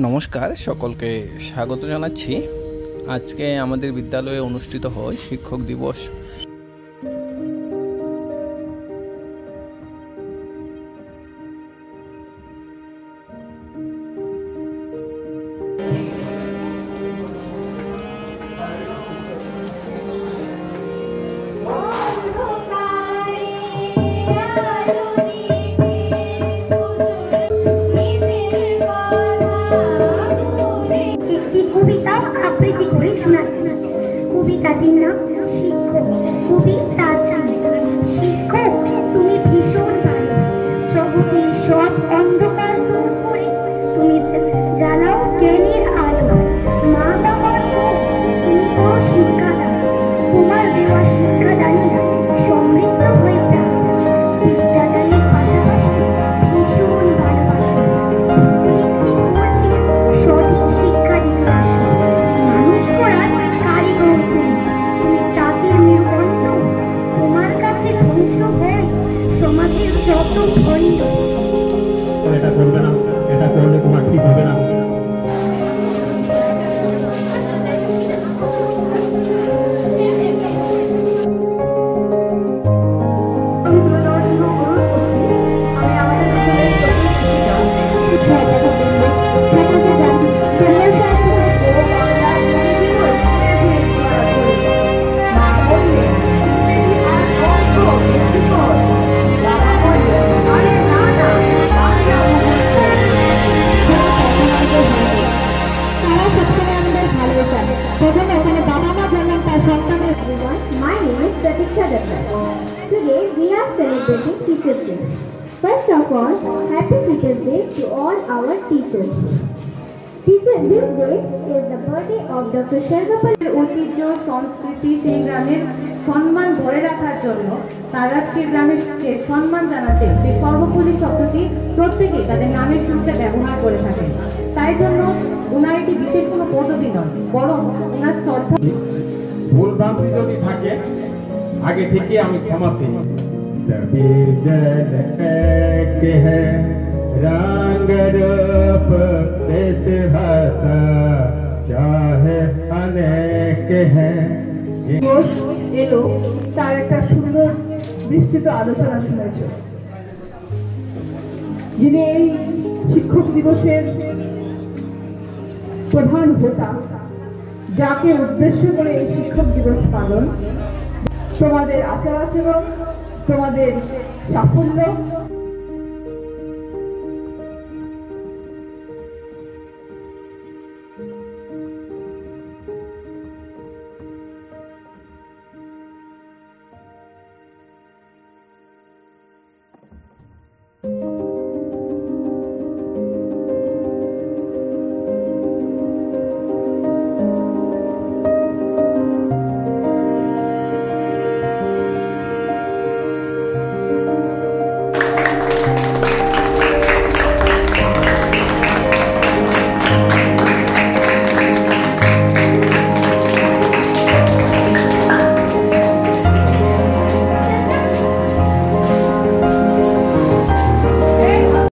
নমস্কার, সকলকে স্বাগত জানাচ্ছি। আজকে আমাদের বিদ্যালয়ে অনুষ্ঠিত হয় শিক্ষক দিবস। কবিতা আবৃত্তি করে শোনাচ্ছি। কবিতাটির নাম শিক্ষক। কবি প্রাচীন। শিক্ষক, তুমি ভীষণ ভালো, জগতের সব অন্ধকার দূর করে তুমি জ্বালাও জ্ঞানের আলো। মা বাবার মুখ তুমি করো শিক্ষাদান। তোমার দেওয়া শিক্ষাদানে সমৃদ্ধ হয়ে ওঠা। বিদ্যাদানের পাশাপাশি ভীষণ ভালোবাসি। সঠিক শিক্ষা দিতে আসো। মানুষ করার কারিগর তুমি। তুমি জাতির মেরুদণ্ড। তোমার কাছে ধ্বংস হয় সমাজের যত ভণ্ড। এটা করবে না, এটা করলে তোমার ঠিক হবে না। My name is Pratiksha Datta. Today we are celebrating Teachers' Day. First of all, Happy Teachers' Day to all our teachers. Teachers' Day is the birthday of Dr. Shargapalli. ঐতিহ্য সংস্কৃতি সেই গ্রামের সম্মান ধরে রাখার জন্য তারা সেই গ্রামেরকে সম্মান জানাতে সেই সর্বপল্লী শব্দটি প্রত্যেকেই তাদের নামের শুরুতে ব্যবহার করে থাকেন। তাই জন্য ওনার এটি বিশেষ কোনো পদবি নয়, বরং ওনার শ্রদ্ধা। ভুল ভ্রান্তি যদি থাকে আগে থেকে আমি ক্ষমা চাই। सभी जन एक है रंग रूप देश भाषा चाहे अनेक है। এলো তার একটা সুন্দর বিস্তৃত আলোচনা শুনেছ। যিনি এই শিক্ষক দিবসের প্রধান হোতা, যাকে উদ্দেশ্য করে এই শিক্ষক দিবস পালন, তোমাদের আচার আচরণ, তোমাদের সাফল্য,